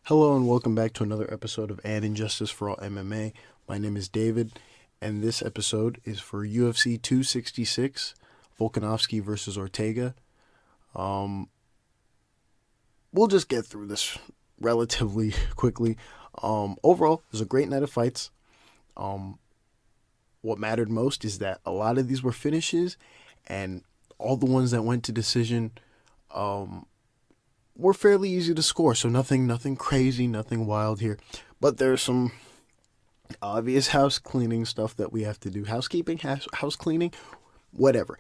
Hello and welcome back to another episode of Injustice For All MMA. My name is David, and this episode is for UFC 266, Volkanovski versus Ortega. We'll just get through this relatively quickly. Overall, it was a great night of fights. What mattered most is that a lot of these were finishes, and all the ones that went to decision were fairly easy to score. So nothing crazy, nothing wild here. But there's some obvious house cleaning stuff that we have to do. Housekeeping, house cleaning, whatever.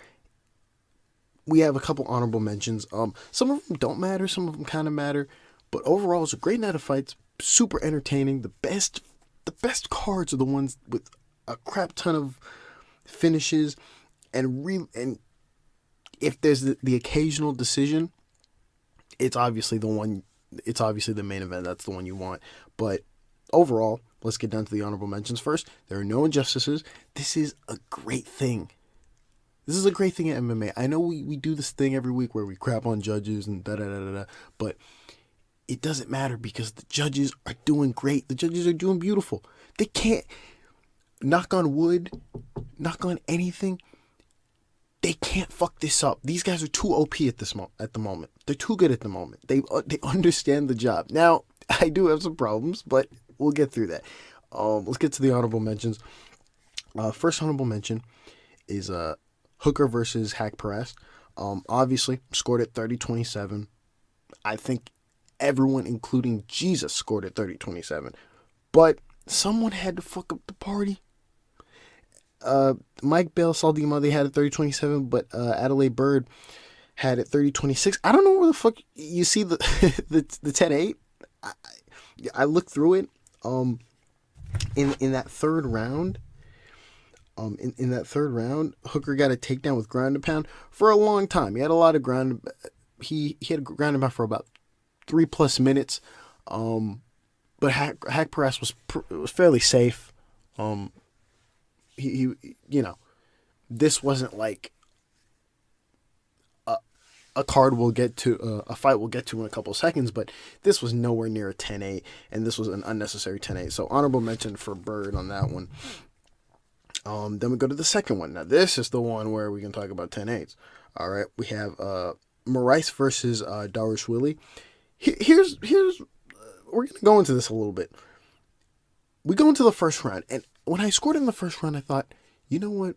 We have a couple honorable mentions. Some of them don't matter, some of them kind of matter. But overall, it's a great night of fights. Super entertaining. The best cards are the ones with a crap ton of finishes, and if there's the occasional decision, it's obviously the main event. That's the one you want. But overall, let's get down to the honorable mentions first. There are no injustices. This is a great thing. This is a great thing at MMA. I know we do this thing every week where we crap on judges and da-da-da-da-da, but it doesn't matter because the judges are doing great. The judges are doing beautiful. They can't, knock on wood, knock on anything, they can't fuck this up. These guys are too OP at the moment. They're too good at the moment. They understand the job. Now, I do have some problems, but we'll get through that. Let's get to the honorable mentions. First honorable mention is Hooker versus Haqparast. Obviously, scored at 30-27. I think everyone, including Jesus, scored at 30-27. But someone had to fuck up the party. Mike Bell, Saldima, they had it 30-27, but Adelaide Bird had it 30-26. I don't know where the fuck you see the the 10-8. I looked through it. In that third round, in that third round, Hooker got a takedown with ground and pound for a long time. He had a lot of ground. He had ground and pound for about 3+ minutes. But Haqparast was fairly safe. He this wasn't like a card we'll get to, a fight we'll get to in a couple of seconds, but this was nowhere near a 10-8, and this was an unnecessary 10-8. So honorable mention for Bird on that one. Then we go to the second one. Now this is the one where we can talk about 10-8s. All right, we have Moraes versus Dvalishvili. Here's we're gonna go into this a little bit. We go into the first round, and when I scored in the first round, I thought, you know what?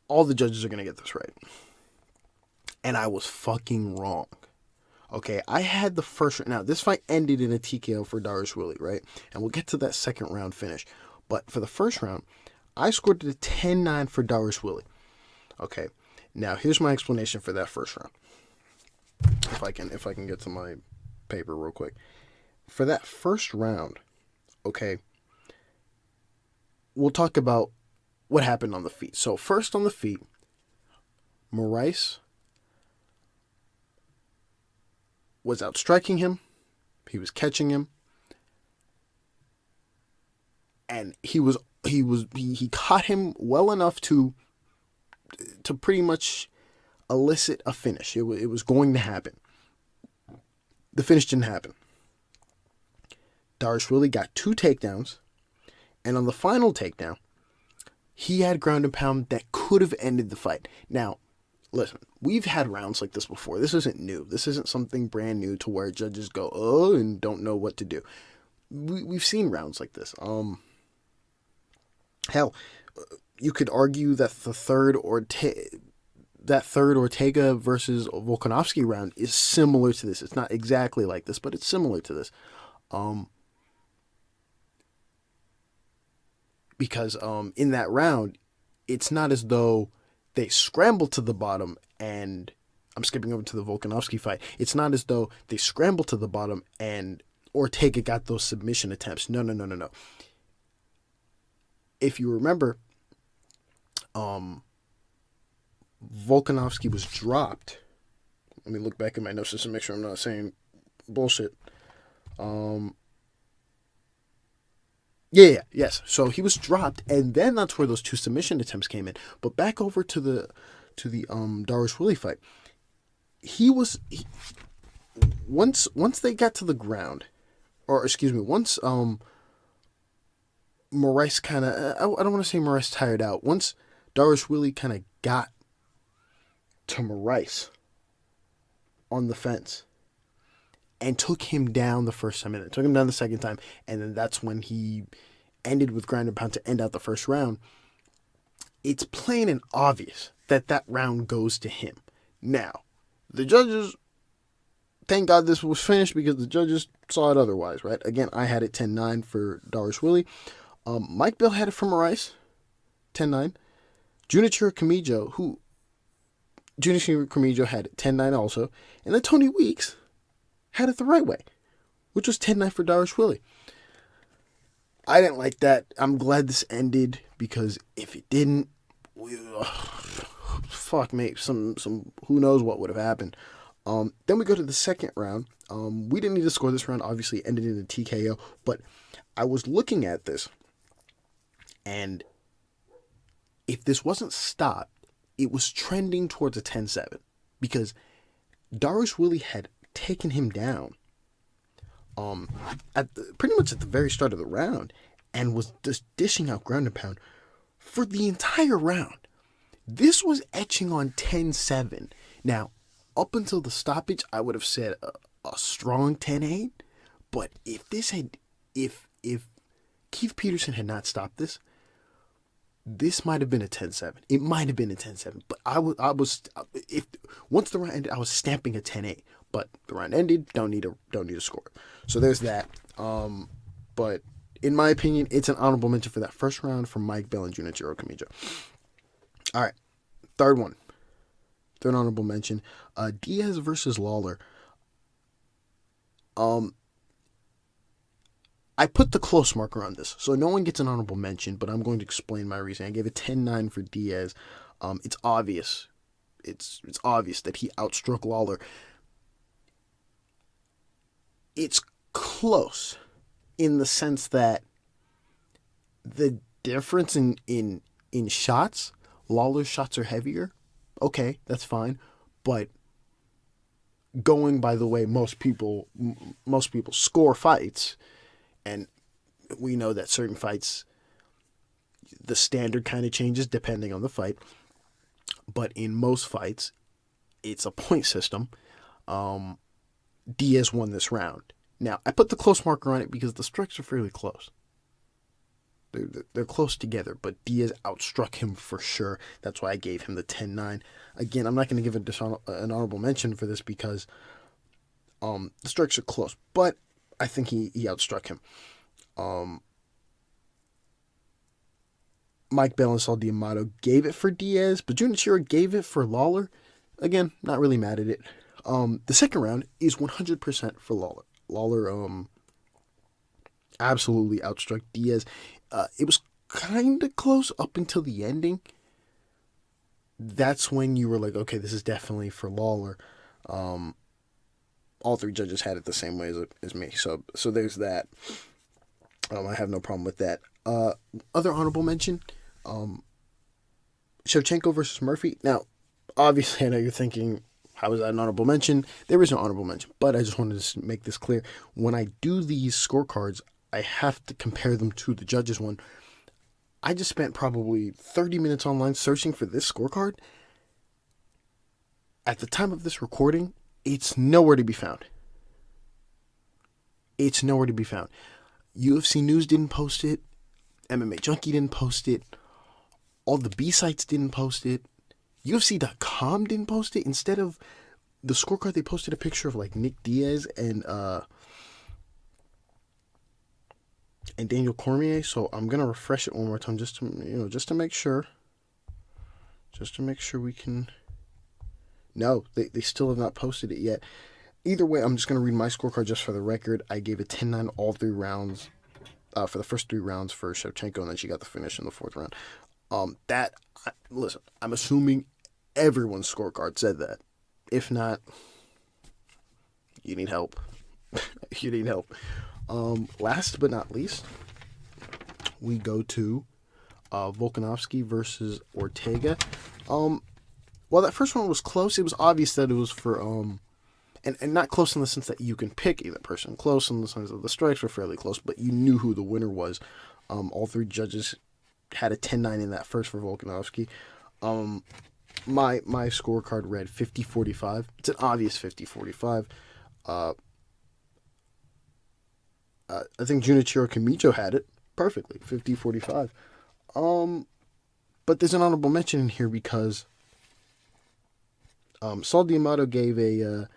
All the judges are going to get this right. And I was fucking wrong. Okay, I had the first round. Now, this fight ended in a TKO for Dvalishvili, right? And we'll get to that second round finish. But for the first round, I scored it a 10-9 for Dvalishvili. Okay, now here's my explanation for that first round. If I can get to my paper real quick. For that first round, okay, we'll talk about what happened on the feet. So first on the feet, Moraes was outstriking him. He was catching him. And he caught him well enough to pretty much elicit a finish. It was going to happen. The finish didn't happen. Dvalishvili got 2 takedowns, and on the final takedown, he had ground and pound that could have ended the fight. Now, listen, we've had rounds like this before. This isn't new. This isn't something brand new to where judges go, oh, and don't know what to do. We've seen rounds like this. Hell, you could argue that the third Ortega versus Volkanovsky round is similar to this. It's not exactly like this, but it's similar to this. Because in that round, it's not as though they scrambled to the bottom, and I'm skipping over to the Volkanovsky fight. It's not as though they scrambled to the bottom and Ortega got those submission attempts. No. If you remember, Volkanovsky was dropped. Let me look back at my notes just to make sure I'm not saying bullshit. Yes. So he was dropped, and then that's where those 2 submission attempts came in. But back over to the Dvalishvili fight. once they got to the ground, or excuse me, once Moraes kind of, I don't want to say Moraes tired out. Once Dvalishvili kind of got to Moraes on the fence and took him down the first time, and took him down the second time, and then that's when he ended with ground and pound to end out the first round. It's plain and obvious that that round goes to him. Now, the judges, thank God this was finished because the judges saw it otherwise, right? Again, I had it 10-9 for Dvalishvili. Mike Bill had it for Moraes, 10-9. Junichiro Kamijo had it 10-9 also. And then Tony Weeks had it the right way, which was 10-9 for Dvalishvili. I didn't like that. I'm glad this ended because if it didn't, fuck me, some who knows what would have happened. Then we go to the second round. We didn't need to score this round. Obviously, it ended in a TKO. But I was looking at this, and if this wasn't stopped, it was trending towards a 10-7 because Dvalishvili had taken him down pretty much at the very start of the round and was just dishing out ground and pound for the entire round. This was etching on 10-7. Now, up until the stoppage, I would have said a strong 10-8. But if Keith Peterson had not stopped this might have been a 10-7. It might have been a 10-7. But once the round ended, I was stamping a 10-8. But the round ended. Don't need a score. So there's that. But in my opinion, it's an honorable mention for that first round from Mike Bell and Junichiro Kamijo. All right, third honorable mention, Diaz versus Lawler. I put the close marker on this, so no one gets an honorable mention, but I'm going to explain my reason. I gave it 10-9 for Diaz. It's obvious. It's obvious that he outstruck Lawler. It's close in the sense that the difference in shots, Lawler's shots are heavier. Okay, that's fine. But going by the way most people score fights, and we know that certain fights, the standard kind of changes depending on the fight. But in most fights, it's a point system. Diaz won this round. Now, I put the close marker on it because the strikes are fairly close. They're close together, but Diaz outstruck him for sure. That's why I gave him the 10-9. Again, I'm not going to give an honorable mention for this because the strikes are close, but I think he outstruck him. Mike Bell and Saul D'Amato gave it for Diaz, but Junichiro gave it for Lawler. Again, not really mad at it. The second round is 100% for Lawler. Lawler absolutely outstruck Diaz. It was kind of close up until the ending. That's when you were like, okay, this is definitely for Lawler. All three judges had it the same way as me. So there's that. I have no problem with that. Other honorable mention, Shevchenko versus Murphy. Now, obviously, I know you're thinking, how is that an honorable mention? There is no honorable mention, but I just wanted to make this clear. When I do these scorecards, I have to compare them to the judges one. I just spent probably 30 minutes online searching for this scorecard. At the time of this recording, it's nowhere to be found. It's nowhere to be found. UFC News didn't post it. MMA Junkie didn't post it. All the B sites didn't post it. UFC.com didn't post it. Instead of the scorecard, they posted a picture of like Nick Diaz and Daniel Cormier. So I'm gonna refresh it one more time just to make sure. Just to make sure we can. No, they still have not posted it yet. Either way, I'm just gonna read my scorecard just for the record. I gave it 10-9 all 3 rounds. For the first 3 rounds for Shevchenko, and then she got the finish in the 4th round. Listen, I'm assuming everyone's scorecard said that. If not, you need help. You need help. Last but not least, we go to Volkanovski versus Ortega. While that first one was close, it was obvious that it was for and not close in the sense that you can pick either person. Close in the sense that the strikes were fairly close, but you knew who the winner was. All three judges had a 10-9 in that first for Volkanovski. My scorecard read 50-45. It's an obvious 50-45. I think Junichiro Kamicho had it perfectly, 50-45. But there's an honorable mention in here because Saul D'Amato gave a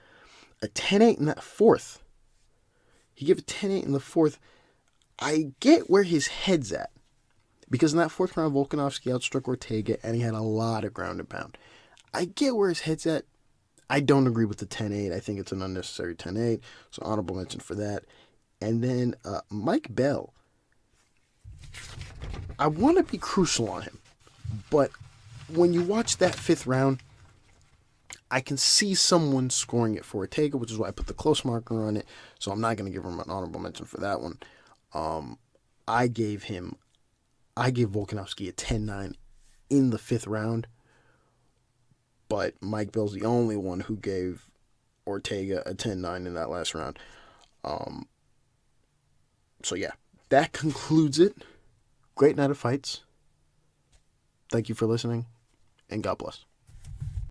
10-8 in that fourth. He gave a 10-8 in the fourth. I get where his head's at. Because in that fourth round, Volkanovski outstruck Ortega, and he had a lot of ground and pound. I get where his head's at. I don't agree with the 10-8. I think it's an unnecessary 10-8. So honorable mention for that. And then Mike Bell. I want to be crucial on him. But when you watch that fifth round, I can see someone scoring it for Ortega, which is why I put the close marker on it. So I'm not going to give him an honorable mention for that one. I gave Volkanovski a 10-9 in the fifth round. But Mike Bell's the only one who gave Ortega a 10-9 in that last round. So yeah, that concludes it. Great night of fights. Thank you for listening, and God bless.